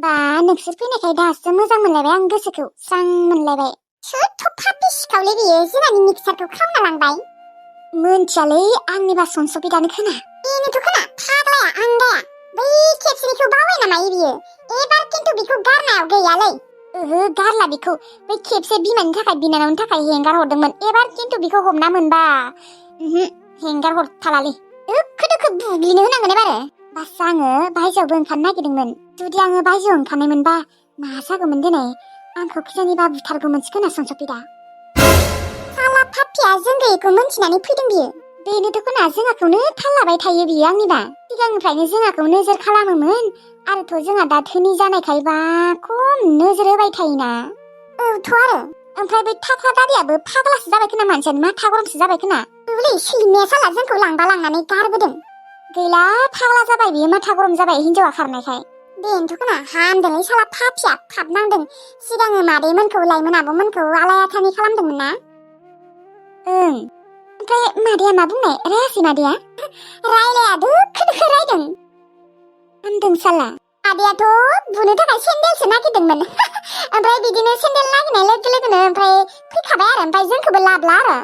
बा नोंसोर फैनायखाय दासो मोजां मोनलायबाय आं गोसोखौ स्रां मोनलायबाय। सोर थफा बिसिखावलै बियो जोंहानि मिक्सारखौ खावना लांबाय। मोनथियालै आंनिबा सनसबिदानो खोना। बेनोथ' खोना फाग्लाया आंगाया बै खेबसेनिखौ बावबाय नामा बियो? एबार खिन्थु बिखौ गारनायाव गैयालै। ओहो गारला बिखौ। बै खेबसे बिमानि थाखाय बिनानावनि थाखाय हेंगार हरदोंमोन। एबार खिन्थु बिखौ हमना मोनबा हेंगार हरथारालै। दोखो दोखो बुग्लिनो होनांगोन एबारो। बास आङो बायजोआवबो ओंखारनो नागिरदोंमोन। जुदि आङो बायजोआव ओंखारनायमोनबा मा जागौमोन दिनै? आंखौ खिजानिबा बुथारगौमोनसो खोना सनसबिदा। साला फाफिया जों गैयैखौ मोनथिनानै फैदों बियो। बेनोथ' खोना जोंहाखौनो थाल लाबाय थायो बियो आंनिबा। सिगांनिफ्रायनो जोंहाखौ नोजोर खालामोमोन आरोथ' जोंहा दा धोनि जानायखायबा खम नोजोर होबाय थायोना। औथ' आरो ओमफ्राय बै थाख्रा दारियाबो फाग्लासो जाबाय खोना मानसियानो माथा गरमसो जाबाय खोना। ओलै सैमाया साला जोंखौ लांबा लांनानै गारबोदों। गैला फाग्ला जाबाय बियो माथा गरम जाबाय हिनजावा खारनायखाय। बेनोथ' खोना हामदोंलै साला फाफिया फाब नांदों। सिगाङो मादैमोनखौ लाइमोन आब'मोनखौ आलाय-आथानि खालामदोंमोन ना। ओमफ्राय मादैया मा बुंनाय? रायासै मादैया? रायलाया दोखो दोखो रायदों। हामदों साला। मादैयाथ' बुनो थाखाय सेन्देलसो नागिरदोंमोन। ओमफ्राय बिदिनो सेन्देल नागिरनाय लोगो लोगोनो ओमफ्राय फैखाबाय आरो ओमफ्राय जोंखौबो लाब्ला आरो।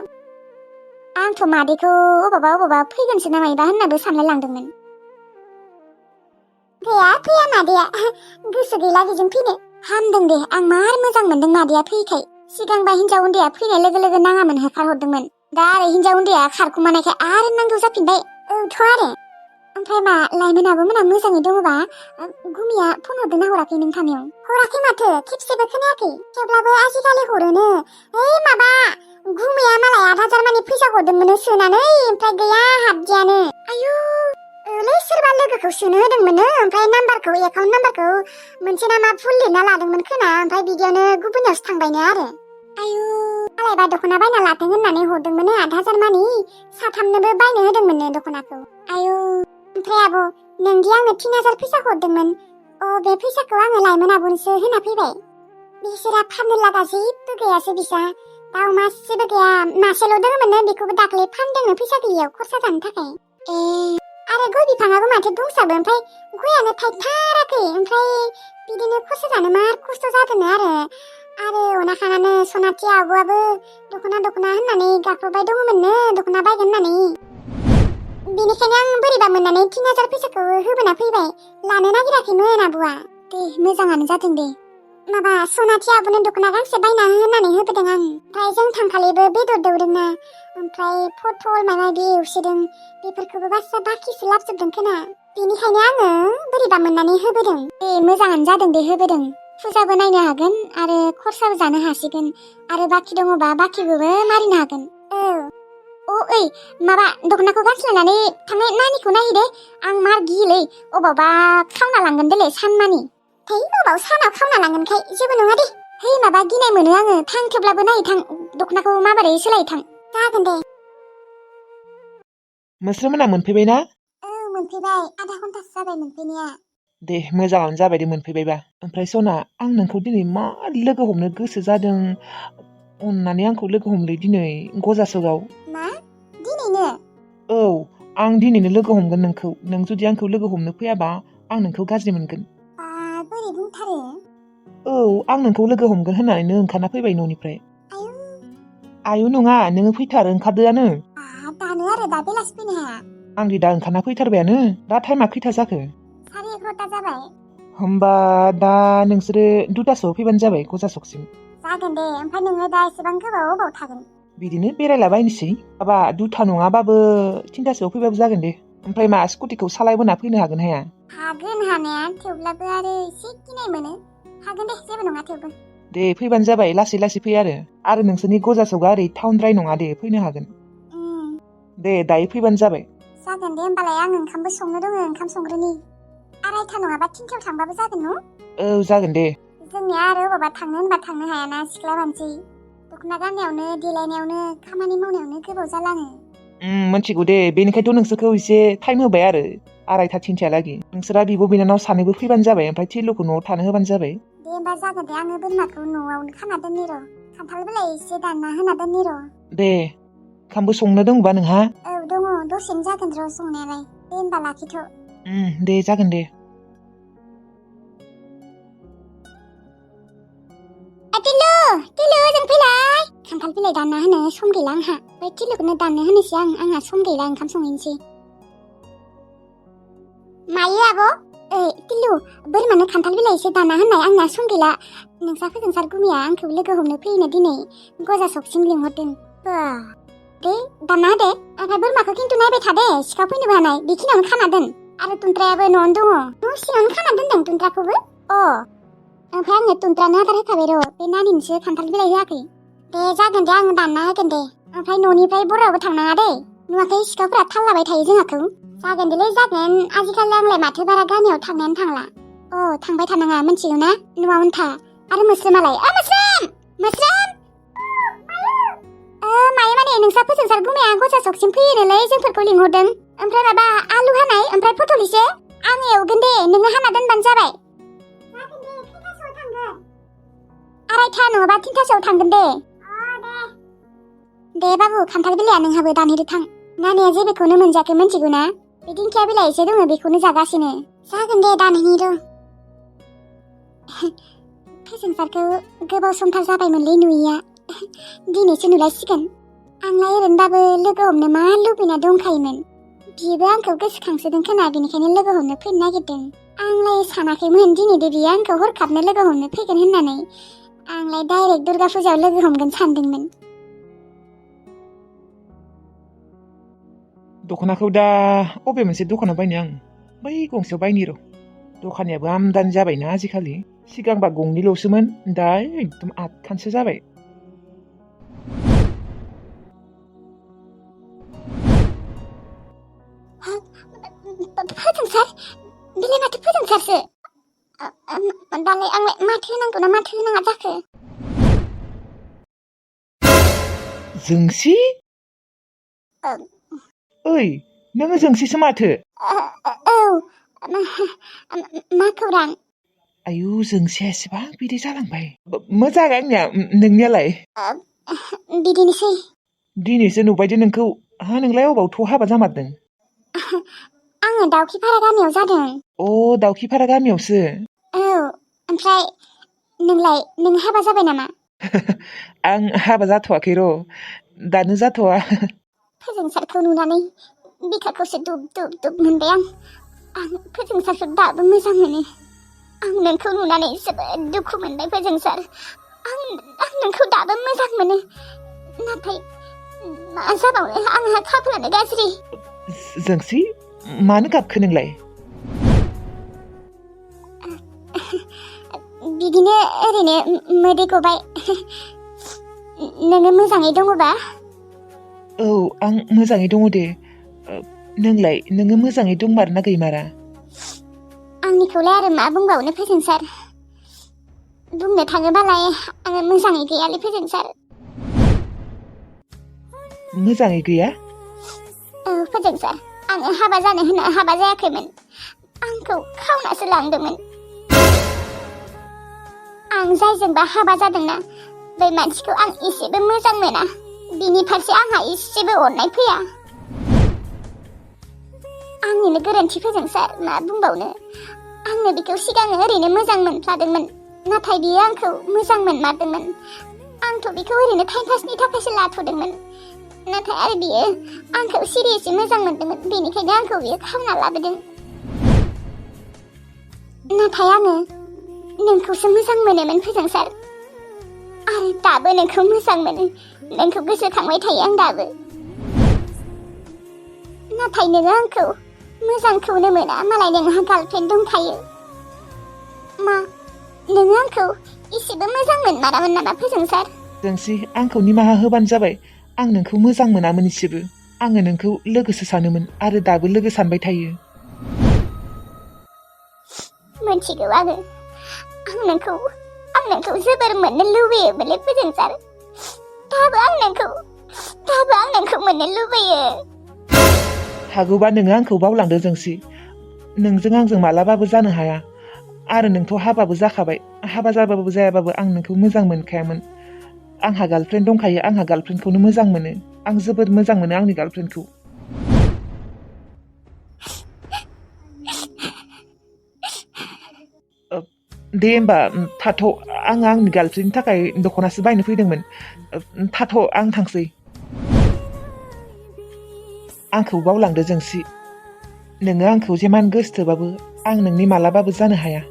आंथ' मादैखौ अबावबा फैगोनसो नामायबा होननाबो सानलाय लांदोंमोन। गैया फैया मादैया गोसो गैला बेजों फैनो। हामदों दे आं मार मोजां मोनदों मादैया फैयैखाय। सिगांबा हिनजाव उन्दैया फैनाय लोगो लोगो नाङामोन होखारहरदोंमोन। दा आरो हिनजाव उन्दैया खारखुमानायखाय आरो नांगौ जाफिनबाय। औथ' आरो ओमफ्राय मा लाइमोन आब'मोना मोजाङै दङबा? गुमिया फन हरदोंना हराखै नों थानायाव? हराखै माथो खेबसेबो खोनायाखै। थेवब्लाबो आजिखालि हरोनो। ओइ माबा गुमिया मालाय 8,000 मानि फैसा हरदोंमोन सोनानै ओमफ्राय गैया हाबदियानो। आयु ओलै सोरबा लोगोखौ सोनो होदोंमोन ओमफ्राय नाम्बारखौ एकाउन्ट नाम्बारखौ मोनसे नामा भुल लिरना लादोंमोन खोना ओमफ्राय बिदियावनो गुबुननियावसो थांबायनो आरो। आयु मालायबा दख'ना बायना लाथों होननानै हरदोंमोन 8,000 मानि साथामनोबो बायनो होदोंमोननो दख'नाखौ। आयु ओमफ्राय आब' नोंदि आंनो 3,000 फैसा हरदोंमोन बे फैसाखौ आङो लाइमोन आब'नोसो होना फैबाय। बिसोरा फाननो लागा जेबो गैयासो बिसा। दाउ मासेबो गैया मासेल' दङमोननो बेखौबो दाख्लै फानदोंनो फैसा गैयियाव खरसा जानो थाखाय। आरो गय बिफाङाबो माथो दंसाबो ओमफ्राय गयानो थायथाराखै ओमफ्राय बिदिनो खरसा जानो मार खस्थ' जादोंनो आरो अनाखानानो सनाथि आब'आबो दख'ना होननानै गाख्रबबाय दङमोननो दख'ना बायगोन होननानै। बेनिखायनो आं बोरैबा मोननानै 3,000 फैसाखौ होबोना फैबाय। लानो नागिराखैमोन आब'आ। दे मोजाङानो जादों दे। माबा सनाथि आब'नो दख'ना गांसे बायना होननानै होबोदों आं। ओमफ्राय जों थांखालिबो बेदर दौदोंना ओमफ्राय पटल माबा माबि एवसोदों बेफोरखौबो गासै बाखिसो लाबोजोबदों खोना। बेनिखायनो आङो बोरैबा मोननानै होबोदों। दे मोजाङानो जादों दे होबोदों। फुजाबो नायनो हागोन आरो खरसाबो जानो हासिगोन आरो बाखि दङबा बाखिखौबो मारिनो हागोन। ओइ माबा दख'नाखौ गांसे लानानै थांनाय नानिखौ नायै दे। आं मार गियोलै अबावबा खावना लांगोन देलै सानमानि। अबाव सानाव खावना लांगोनखाय जेबो नङा दे। माबा गिनाय मोनो आङो। थां थेवब्लाबो नायै थां दख'नाखौ माबोरै सोलायो थां। जागोन दे। मोस्रोमोना मोनफैबाय ना? मोनफैबाय 1/2 घन्टासो जाबाय मोनफैनाया। दे मोजाङानो जाबाय दे मोनफैबायबा। ओमफ्राय सना आं नोंखौ दिनै मार लोगो हमनो गोसो जादों। अननानै आंखौ लोगो हमलै दिनै गजासगाव। मा दिनैनो? औ आं दिनैनो लोगो हमगोन नोंखौ। नों जुदि आंखौ लोगो हमनो फैयाबा आं नोंखौ गाज्रि मोनगोन। बोरै बुंथारो? औ आं नोंखौ लोगो हमगोन होननानैनो ओंखारना फैबाय न'निफ्राय। आयु नङा नोङो फैथार ओंखारदोआनो। दानो आरो दा बेलासि फैनो हाया? आंदि दा ओंखारना फैथारबायानो। दा टाइमा खैथा जाखो? 11:30 जाबाय। होमबा दा नोंसोरो 2टासोआव फैबानो जाबाय गजासगसिम। जागोन दे। ओमफ्राय नोङो दा एसेबां गोबाव अबाव थागोन? बिदिनो बेरायलाबायनोसै। माबा 2टा नङाबाबो 3टासोआव फैबाबो जागोन दे। ओमफ्राय मा स्कुटिखौ सालायबोना फैनो हागोन हाया? हागोन हानाया थेवब्लाबो आरो एसे गिनाय मोनो। हागोन दे जेबो नङा थेवबो। दे फैबानो जाबाय लासै लासै फै आरो नोंसोरनि गजासगा ओरै टाउनद्राय नङा दे फैनो हागोन। दे दायो फैबानो जाबाय। जागोन दे होमबालाय आं ओंखामबो संनो दङ ओंखाम संग्रोनि। 2:30 नङाबा 3टायाव थांबाबो जागोन न'? औ जागोन दे। जोंनिया आरो अबावबा थांनो होनबा थांनो हायाना सिख्ला मानसि। दख'ना गाननायावनो देलायनायावनो खामानि मावनायावनो गोबाव जालाङो। मोनथिगौ दे। बेनिखायनोथ' नोंसोरखौ एसे टाइम होबाय आरो 2:30 3टायालागै। नोंसोरा बिब' बिनानाव सानैबो फैबानो जाबाय ओमफ्राय थिलुखौ न'आव थानो होबानो जाबाय। दे होमबा जागोन दे आङो बोरमाखौ न'आवनो खाना दोननि र'। खान्थाल बिलाइ एसे दानना होना दोननि र'। दे ओंखामबो संनो दंबा नोंहा? औ दङ दसेनो जागोन र' संनायालाय। दे होमबा लाखिथ'। दे जागोन दे। टिलु जों फैलाय खान्थाल बिलाइ दानना होनो सम गैला आंहा बै टिलुखौनो दाननो होनोसै आंहा सम गैला ओंखाम संहैनोसै मायो आब' टिलु बोरमानो खान्थाल बिलाइ एसे दानना होननाय आंना सम गैला नोंसा फोजोंसार गुमिया आंखौ लोगो हमनो फैनो दिनै गजा सकसिम लिंहरदों दे दानना होदे ओमफ्राय बोरमाखौ खिन्थु नायबाय थादे सिखाव फैनोबो हानाय बेखिनियावनो खाना दोन आरो तुन्त्रायाबो न'आवनो दङ न' सिङावनो खाना दोनदों तुन्त्राखौबो ओमफ्राय आङो तुन्त्रानो आदार होखाबाय र' बे नानिनोसो खान्थाल बिलाइ होआखै दे जागोन दे आं दानना होगोन दे ओमफ्राय न'निफ्राय बरावबो थांनाङा दे नुवाखै सिखावफोरा थाल लाबाय थायो जोंहाखौ जागोन देलै जागोन आजिखालि आंलाय माथो बारा गामियाव थांनायानो थांला थांबाय थानाङा मिथिगौ ना न'आवनो था आरो मोस्रोमालाय मोस्रोम मायो माने नोंसा फोजोंसार गुमाया गजा सकसिम फैयोनोलै जोंफोरखौ लिंहरदों ओमफ्राय माबा आलु हानाय ओमफ्राय पटल एसे आं एवगोन दे नोङो हाना दोनबानो जाबाय आरायथा नङाबा 3थासोआव थांगोन दे बाबु खान्थाल बिलाइया नोंहाबो दानहैदो थां नानिया जेबोखौनो मोनजायाखै मिथिगौ ना बे दिंखिया बिलाइ एसे दङ बेखौनो जागासिनो जागोन दे दानहैनि र' फोजोंसारखौ गोबाव समथार जाबायमोनलै नुयिया दिनैसो नुलायसिगोन आंलाय ओरैनोबाबो लोगो हमनो मा लुबैना दंखायोमोन बिबो आंखौ गोसोखांसोदों खोना बेनिखायनो लोगो हमनो फैनो नागिरदों आंलाय सानाखैमोन दिनैदे बियो आंखौ हरखाबनो लोगो हमनो फैगोन होननानै आंलाय डाइरेक्ट दुर्गा फुजायाव लोगो हमगोन सानदोंमोन दख'नाखौ दा अबे मोनसे दखानाव बायनो आं बै गंसेयाव बायनि र' दखानियाबो आमदानि जाबायना आजिखालि सिगांबा गंनैल'सोमोन दा एकदम 8खानसो जाबाय फोजोंसार बिलाय माथो फोजोंसारसो दालाय आंलाय माथो होनांगौ ना माथो होनाङा जाखो जोंसि ओइ नोङो जोंसिसो माथो मा खौरां आयु जोंसिया एसेबां बिदि जालांबाय मोजां आंनिया नोंनियालाय बिदिनोसै दिनैसो नुबायदे नोंखौ नोंलाय अबावथ' हाबा जामारदों आङो दाउखिफारा गामियाव जादों दाउखिफारा गामियावसो ओमफ्राय नों हाबा जाबाय नामा आं हाबा जाथ'वाखै र' दानो जाथ'वा फोजोंसारखौ नुनानै बिखाखौसो दुब मोनबाय आं फोजोंसारखौ दाबो मोजां मोनो आं नोंखौ नुनानै जोबोद दुखु मोनबाय फोजोंसार आं नोंखौ दाबो मोजां मोनो नाथाय मा जाबावनो आंहा खाफालानो गाज्रि जोंसि मानो गाबखो नोंलाय बिदिनो ओरैनो मोदै गबाय नोङो मोजाङै दङबा आं मोजाङै दङ दे नोङो मोजाङै दंमारोना गैमारा आंनिखौलाय आरो मा बुंबावनो फोजोंसार बुंनो थाङोबालाय आङो मोजाङै गैयालै फोजोंसार मोजाङै गैया फोजोंसार आङो हाबा जानो होनना हाबा जायाखैमोन आंखौ खावनासो लांदोंमोन आं जायजोंबा हाबा जादोंना बै मानसिखौ आं एसेबो मोजां मोना बिनि फारसे आंहा एसेबो अननाय फैया आंनिनो गोरोन्थि फोजोंसार मा बुंबावनो आंनो बिखौ सिगाङो ओरैनो मोजां मोनफ्लादोंमोन नाथाय बियो आंखौ मोजां मोनमारदोंमोन आंथ' बिखौ ओरैनो टाइम पासनि थाखायसो लाथ'दोंमोन नाथाय आरो बियो आंखौ सिरियासै मोजां मोनदोंमोन बेनिखायनो आंखौ बियो खावना लाबोदों नाथाय आङो नोंखौसो मोजां मोनोमोन फोजोंसार आरो दाबो नोंखौ मोजां मोनो नोंखौ गोसोखांबाय थायो आं दाबो नाथाय नोङो आंखौ मोजांखौनो मोना मालाय नोंहा गार्लफ्रेन्ड दंखायो मा नोङो आंखौ एसेबो मोजां मोनमारामोन नामा फोजोंसार जोंसि आंखौ निमाहा होबानो जाबाय आं नोंखौ मोजां मोनामोन एसेबो आङो नोंखौ लोगोसो सानोमोन आरो दाबो लोगो सानबाय थायो मोनथिगौ आं नोंखौ जोबोर मोननो लुबैयोमोनलै फोजोंसार दाबो आं नोंखौ मोननो लुबैयो हागौबा नोङो आंखौ बावलांदो जोंसि नोंजों आंजों मालाबाबो जानो हाया आरो नोंथ' हाबाबो जाखाबाय हाबा जाबाबो जायाबाबो आं नोंखौ मोजां मोनखायामोन आंहा गार्लफ्रेन्ड दंखायो आंहा गार्लफ्रेन्डखौनो मोजां मोनो आं जोबोद मोजां मोनो आंनि गार्लफ्रेन्डखौ दे होमबा थाथ' आङो आंनि गार्लफ्रेन्डनि थाखाय दख'नासो बायनो फैदोंमोन थाथ' आं थांसै आंखौ बावलांदो जोंसि नोङो आंखौ जेमान गोसोथोबाबो आं नोंनि मालाबाबो जानो हाया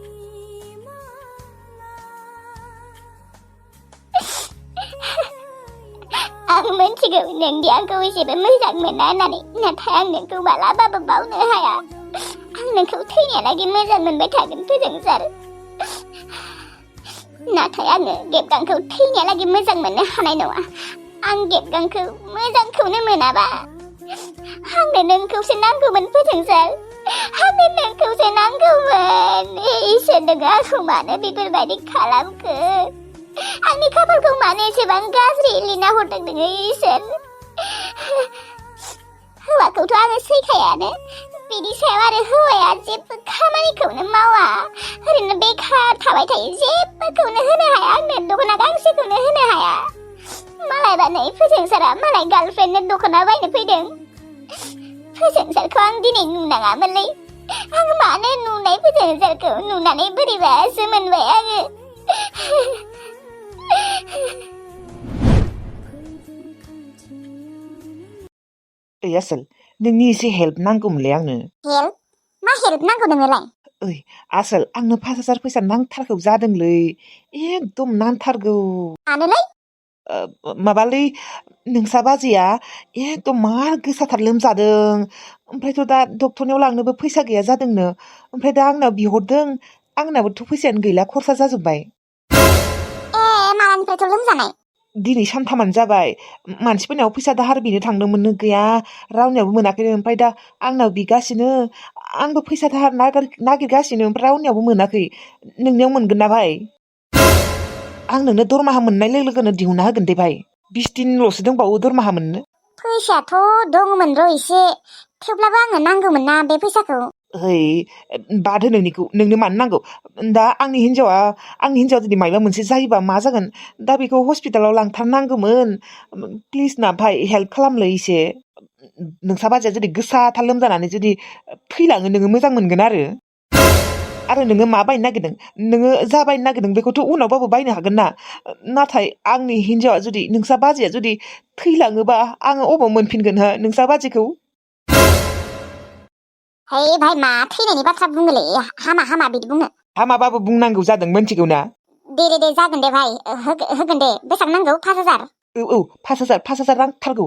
आं मिथिगौ नोंदि आंखौ एसेबो मोजां मोना होननानै नाथाय आं नोंखौ मालाबाबो बावनो हाया आं नोंखौ थैनायालागै मोजां मोनबाय थागोन फोजोंसार नाथाय आङो गेबगांखौ थैनायालागै मोजां मोननो हानाय नङा आं गेबगांखौ मोजांखौनो मोनाबा आंनो नोंखौसो नांगौमोन फोजोंसार आंनो नोंखौसो नांगौमोन इसोर नोङो आंखौ मानो बेफोरबायदि खालामखो आंनि खाफालखौ मानो एसेबां गाज्रि लिरना हरदों नोङो इसोर हौवाखौथ' आङो सैखायानो बिनि सायाव आरो हौवाया जेबो खामानिखौनो मावा ओरैनो बेखार थाबाय थायो जेबोखौनो होनो हाया आंनो दख'ना गांसेखौनो होनो हाया मालायबा नै फोजोंसारा मालाय गार्लफ्रेन्डनो दख'ना बायनो फैदों फोजोंसारखौ आं दिनै नुनाङामोनलै आं मानो नुनाय फोजोंसारखौ नुनानै बोरैबासो मोनबाय आङो ओइ आसोल नोंनि एसे हेल्प नांगौमोनलै आंनो हेल्प मा हेल्प नांगौ नोंनोलाय ओइ आसोल आंनो 5,000 फैसा नांथारगौ जादोंलै एकदम नांथारगौ मानोलै माबालै नोंसा बाजैया एकदम मार गोसाथार लोमजादों ओमफ्रायथ' दा डक्टरनियाव लांनोबो फैसा गैया जादोंनो ओमफ्राय दा आंनाव बिहरदों आंनाबोथ' फैसायानो गैला खरसा जाजोब्बाय मालानिफ्रायथ' लोमजानाय दिनै सानथामानो जाबाय मानसिफोरनाव फैसा दाहार बिनो थांदोंमोननो गैया रावनियावबो मोनाखै ओमफ्राय दा आंनाव बिगासिनो आंबो फैसा दाहार नागिरगासिनो ओमफ्राय रावनियावबो मोनाखै नोंनियाव मोनगोन ना भाइ आं नोंनो दरमाहा मोननाय लोगो लोगोनो दिहुनना होगोन दे भाइ 20 दिनल'सो दंबावो दरमाहा मोननो फैसायाथ' दङमोन र' एसे थेवब्लाबो आंनो नांगौमोन ना बे फैसाखौ ओइ बाद हो नोंनिखौ नोंनो मानो नांगौ दा आंनि हिन्जावा जुदि मायबा मोनसे जायोबा मा जागोन दा बेखौ हस्पिटालाव लांथारनांगौमोन प्लिज ना भाइ हेल्प खालामलै एसे नोंसा बाजैया जुदि गोसाथार लोमजानानै जुदि थैलाङो नोङो मोजां मोनगोन आरो नोङो मा बायनो नागिरदों नोङो जा बायनो नागिरदों बेखौथ' उनावबाबो बायनो हागोन ना नाथाय आंनि हिन्जावा जुदि नोंसा बाजैया जुदि थैलाङोबा आङो अबाव मोनफिनगोन हो नोंसा बाजैखौ है भाइ मा थैनायनि बाथ्रा बुङोलै हामा बिदि बुङो हामाबाबो बुंनांगौ जादों मोनथिगौ ना दे जागोन दे भाइ होगोन दे बेसेबां नांगौ 5,000 औ 5,000 नांथारगौ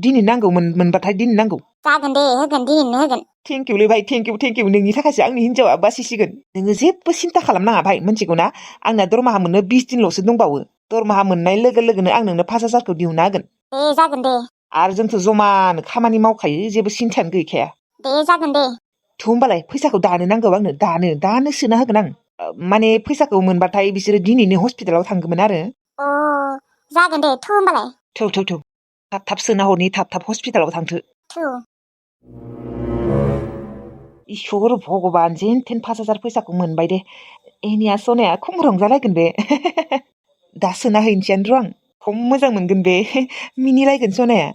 दिनै नांगौ मोनबाथाय दिनै नांगौ जागोन दे होगोन दिनैनो होगोन थेंकिउलै भाइ थेंकिउ नोंनि थाखायसो आंनि हिन्जावा बासिसिगोन नोङो जेबो सिन्था खालामनाङा भाइ मोनथिगौ ना आंना दरमाहा मोननो 20 दिनल'सो दंबावो दरमाहा मोननाय लोगो लोगोनो आं नोंनो 5,000खौ दिहुनना होगोन दे जागोन दे आरो जोंथ' जमानो खामानि मावखायो जेबो सिन्थायानो गैखाया दे जागोन दे थ' होमबालाय फैसाखौ दानो नांगौ आंनो दानो सोना होगोन आं माने फैसाखौ मोनबाथाय बिसोरो दिनैनो हस्पिटालाव थांगौमोन आरो जागोन दे थ' होमबालाय थौ थाब सोना हरनि थाब हस्पिटालाव थांथो इसोर भगबान जेन थेन 5,000 फैसाखौ मोनबाय दे एनिया सनाया खम रंजालायगोन बे दा सोना हैनोसैयानो र' आं खम मोजां मोनगोन बे मिनिलायगोन सनाया